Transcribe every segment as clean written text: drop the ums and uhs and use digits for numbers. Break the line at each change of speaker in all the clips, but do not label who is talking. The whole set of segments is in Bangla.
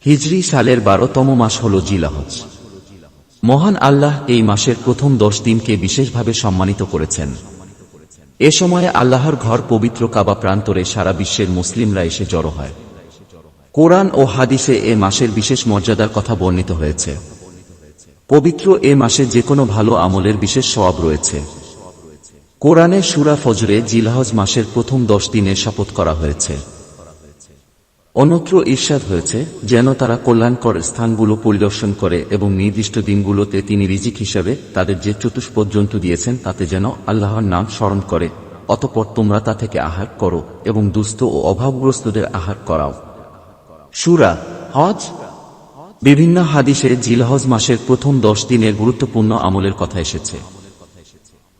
হিজরি সালের ১২তম মাস হল জিলহজ। মহান আল্লাহ এই মাসের প্রথম ১০ দিনকে বিশেষভাবে সম্মানিত করেছেন। এ সময়ে আল্লাহর ঘর পবিত্র কাবা প্রান্তরে সারা বিশ্বের মুসলিমরা এসে জড়ো হয়। কোরআন ও হাদিসে এ মাসের বিশেষ মর্যাদার কথা বর্ণিত হয়েছে। পবিত্র এ মাসে যে কোনো ভালো আমলের বিশেষ সওয়াব রয়েছে। কোরআনে সূরা ফজরে জিলহজ মাসের প্রথম ১০ দিনের শপথ করা হয়েছে। অন্যত্র ইরশাদ হয়েছে, যেন তারা কল্যাণকর স্থানগুলো পরিদর্শন করে এবং নির্দিষ্ট দিনগুলোতে তিনি রিজিক হিসেবে তাদের যে চতুষ্পদ জন্তু দিয়েছেন তাতে যেন আল্লাহর নাম স্মরণ করে, অতঃপর তোমরা তা থেকে আহার করো এবং দুস্থ ও অভাবগ্রস্তদের আহার করাও। সূরা হজ। বিভিন্ন হাদিসে জিলহজ মাসের প্রথম ১০ দিনের গুরুত্বপূর্ণ আমলের কথা এসেছে।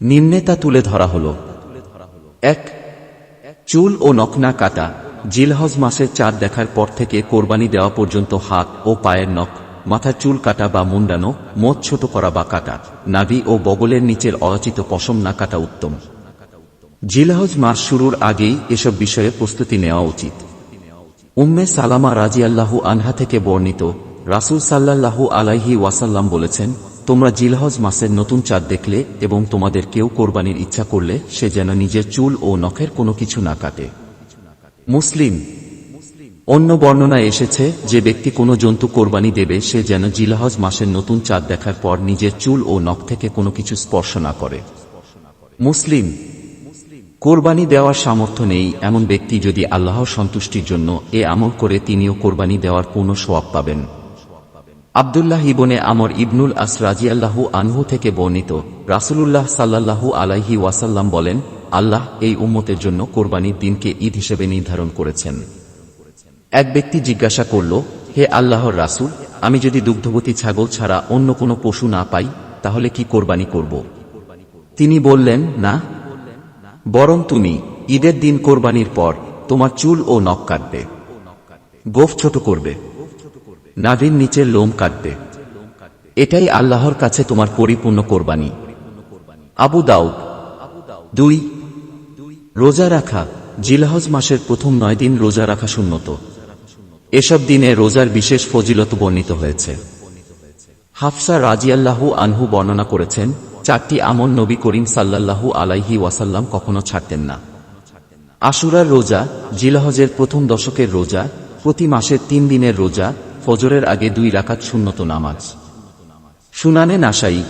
নিম্নে তা তুলে ধরা হল। ১. চুল ও নখ না কাটা। জিলহজ মাসের চাঁদ দেখার পর থেকে কোরবানি দেওয়া পর্যন্ত হাত ও পায়ের নখ, মাথার চুল কাটা বা মুন্ডানো, মোচ ছোট করা বা কাটা, নাভি ও বগলের নিচের অযাচিত পশম না কাটা উত্তম। জিলহজ মাস শুরুর আগেই এসব বিষয়ে প্রস্তুতি নেওয়া উচিত। উম্মে সালামা রাদিয়াল্লাহু আনহা থেকে বর্ণিত, রাসূল সাল্লাল্লাহু আলাইহি ওয়াসাল্লাম বলেছেন, তোমরা জিলহজ মাসের নতুন চাঁদ দেখলে এবং তোমাদের কেউ কোরবানির ইচ্ছা করলে সে যেন নিজের চুল ও নখের কোনো কিছু না কাটে। মুসলিম। অন্য বর্ণনায় এসেছে, যে ব্যক্তি কোনো জন্তু কোরবানি দেবে সে যেন জিলহজ মাসের নতুন চাঁদ দেখার পর নিজের চুল ও নখ থেকে কোনো কিছু স্পর্শ না করে। মুসলিম। কোরবানি দেওয়ার সামর্থ্য নেই এমন ব্যক্তি যদি আল্লাহর সন্তুষ্টির জন্য এ আমল করে তিনিও কোরবানি দেওয়ার পূর্ণ সওয়াব পাবেন। আব্দুল্লাহ ইবনে আমর ইবনুল আস রাদিয়াল্লাহু আনহু থেকে বর্ণিত, রাসূলুল্লাহ সাল্লাল্লাহু আলাইহি ওয়াসাল্লাম বলেন, আল্লাহ এই উম্মতের জন্য কোরবানির দিনকে ঈদ হিসেবে নির্ধারণ করেছেন। এক ব্যক্তি জিজ্ঞাসা করল, হে আল্লাহর রাসূল, আমি যদি দুগ্ধবতী ছাগল ছাড়া অন্য কোনো পশু না পাই তাহলে কি কোরবানি করব? তিনি বললেন, না, বরং তুমি ঈদের দিন কোরবানির পর তোমার চুল ও নখ কাটবে, গোঁফ ছোট করবে, নাভির নিচের লোম কাটবে। এটাই আল্লাহর কাছে তোমার পরিপূর্ণ কোরবানি। আবু দাউদ। ২. রোজা রাখা। জিলহজ মাসের প্রথম ৯ দিন রোজা রাখা সুন্নত। এসব দিনে রোজার বিশেষ ফজিলত বর্ণিত হয়েছে। হাফসা রাদিয়াল্লাহু আনহু বর্ণনা করেছেন, ৪টি আমল নবী করিম সাল্লাল্লাহু আলাইহি ওয়াসাল্লাম কখনো ছাড়তেন না। আশুরার রোজা, জিলহজের প্রথম দশকের রোজা, প্রতি মাসের ৩ দিনের রোজা, ফজরের আগে ২ রাকাত সুন্নত নামাজ। সুনানে নাসাই।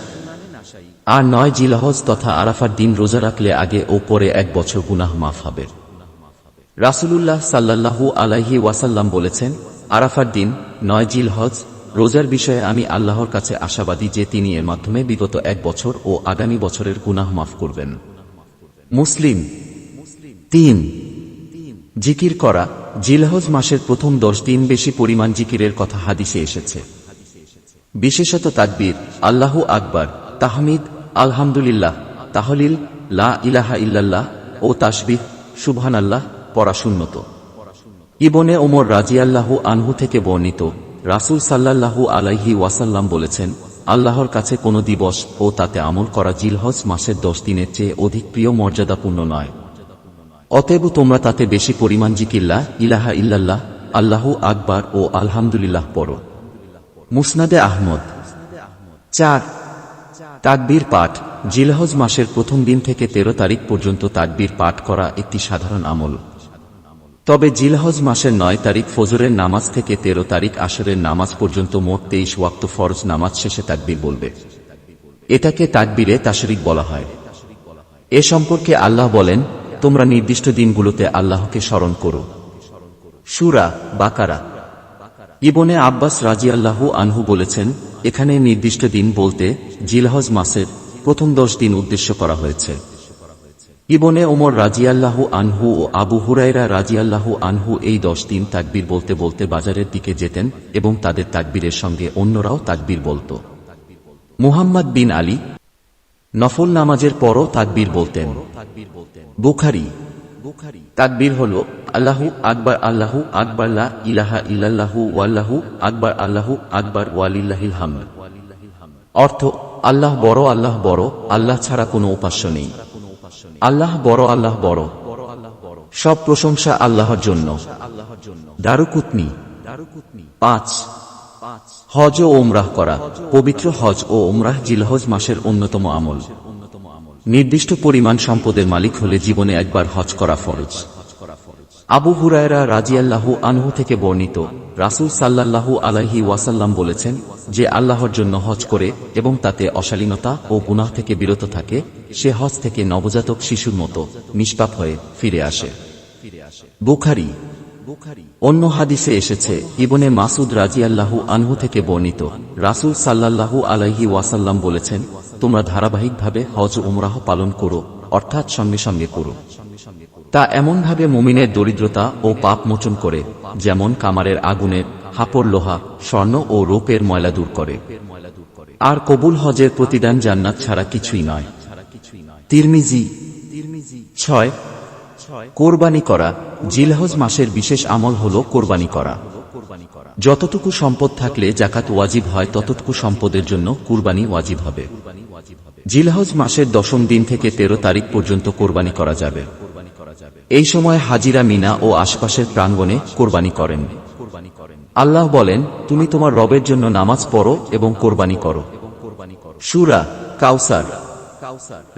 আর ৯ জিলহজ তথা আরাফার দিন রোজা রাখলে আগে ও পরে ১ বছর গুনাহ মাফ হবে। রাসূলুল্লাহ সাল্লাল্লাহু আলাইহি ওয়াসাল্লাম বলেছেন, আরাফার দিন ৯ জিলহজ রোজার বিষয়ে আমি আল্লাহর কাছে আশাবাদী যে তিনি এর মাধ্যমে বিগত ১ বছর ও আগামী বছরের গুনাহ মাফ করবেন। মুসলিম। ৩. জিকির করা। জিলহজ মাসের প্রথম ১০ দিন বেশি পরিমাণ জিকিরের কথা হাদিসে এসেছে। বিশেষত তাকবীর, আল্লাহু আকবার, তাহমিদ, আলহামদুলিল্লাহ, তাহলিল, লা ইলাহা ইল্লাল্লাহ ও তাসবিহ, সুবহানাল্লাহ পড়া সুন্নত। ইবনে ওমর রাদিয়াল্লাহু আনহু থেকে বর্ণিত, রাসূল সাল্লাল্লাহু আলাইহি ওয়াসাল্লাম বলেছেন, আল্লাহর কাছে কোনো দিবস ও তাতে আমল করা জিলহজ মাসের ১০ দিনের চেয়ে অধিক প্রিয় মর্যাদাপূর্ণ নয়। অতএব তোমরা তাতে বেশি পরিমাণ জিকির লা ইলাহা ইল্লাল্লাহ, আল্লাহু আকবার ও আলহামদুলিল্লাহ পড়ো। মুসনাদে আহমদ। ৪. তাকবীর পাঠ। জিলহজ মাসের প্রথম দিন থেকে ১৩ তারিখ পর্যন্ত তাকবীর পাঠ করা একটি সাধারণ আমল। তবে জিলহজ মাসের ৯ তারিখ ফজরের নামাজ থেকে ১৩ তারিখ আসরের নামাজ পর্যন্ত মোট ২৩ ওয়াক্ত ফরজ নামাজ শেষে তাকবীর বলবে। এটাকে তাকবীরে তাশরিক বলা হয়। এ সম্পর্কে আল্লাহ বলেন, তোমরা নির্দিষ্ট দিনগুলোতে আল্লাহকে স্মরণ করো। সূরা বাকারা। ইবনে আব্বাস রাদিয়াল্লাহু আনহু বলেছেন, এখানে নির্দিষ্ট দিন বলতে জিলহজ মাসের প্রথম ১০ দিন উদ্দেশ্য করা হয়েছে। ইবনে ওমর রাদিয়াল্লাহু আনহু ও আবু হুরায়রা রাদিয়াল্লাহু আনহু এই ১০ দিন তাকবীর বলতে বলতে বাজারের দিকে যেতেন এবং তাদের তাকবীরের সঙ্গে অন্যরাও তাকবীর বলত। মুহাম্মদ বিন আলী নফল নামাজের পরও তাকবীর বলতেন। বুখারী। তাকবীর হল আল্লাহু আকবার, আল্লাহু আকবার, লা ইলাহা ইল্লাল্লাহু ওয়াল্লাহু আকবার, আল্লাহু আকবার ওয়ালিল্লাহিল হামদ। অর্থ, আল্লাহ বড়, আল্লাহ বড়, আল্লাহ ছাড়া কোনো উপাস্য নেই। আল্লাহ বড়, আল্লাহ বড়, সব প্রশংসা আল্লাহর জন্য। দারুকুতনি। 5 হজ ও ওমরাহ করা। পবিত্র হজ ও ওমরাহ জিলহজ মাসের অন্যতম আমল। নির্দিষ্ট পরিমাণ সম্পদের মালিক হলে জীবনে একবার হজ করা ফরজ। আবু হুরায়রা রাদিয়াল্লাহু আনহু থেকে বর্ণিত, রাসূল সাল্লাল্লাহু আলাইহি ওয়াসাল্লাম বলেছেন, যে আল্লাহর জন্য হজ করে এবং তাতে অশালীনতা ও গুনাহ থেকে বিরত থাকে, সে হজ থেকে নবজাতক শিশুর মতো নিষ্পাপ হয়ে ফিরে আসে। বুখারী। অন্য হাদিসে এসেছে, ইবনে মাসুদ রাদিয়াল্লাহু আনহু থেকে বর্ণিত, রাসূল সাল্লাল্লাহু আলাইহি ওয়াসাল্লাম বলেছেন, তোমরা ধারাবাহিকভাবে হজ ও উমরাহ পালন করো, অর্থাৎ সঙ্গে সঙ্গে করো। তা এমনভাবে মুমিনের দরিদ্রতা ও পাপ মোচন করে, যেমন কামারের আগুনের হাপড় লোহা, স্বর্ণ ও রূপের ময়লা দূর করে। আর কবুল হজের প্রতিদান জান্নাত ছাড়া কিছুই নয়। তিরমিজি। 6 কোরবানি করা। জিলহজ মাসের বিশেষ আমল হল কোরবানি করা। যতটুকু সম্পদ থাকলে যাকাত ওয়াজিব হয়, ততটুকু সম্পদের জন্য কুরবানি ওয়াজিব হবে। জিলহজ মাসের 10ম দিন থেকে 13 তারিখ পর্যন্ত কোরবানি করা যাবে। এই সময় হাজিরা মিনা ও আশপাশের প্রাঙ্গণে কোরবানি করেন। আল্লাহ বলেন, তুমি তোমার রবের জন্য নামাজ পড়ো এবং কোরবানি করো। সূরা কাউসার।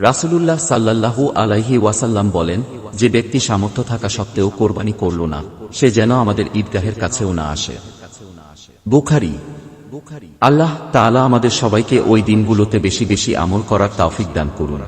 রাসূলুল্লাহ সাল্লাল্লাহু আলাইহি ওয়াসাল্লাম বলেন, যে ব্যক্তি সামর্থ্য থাকা সত্ত্বেও কোরবানি করল না, সে যেন আমাদের ঈদগাহের কাছেও না আসে। বুখারী। আল্লাহ তাআলা আমাদের সবাইকে ওই দিনগুলোতে বেশি বেশি আমল করার তৌফিক দান করুন।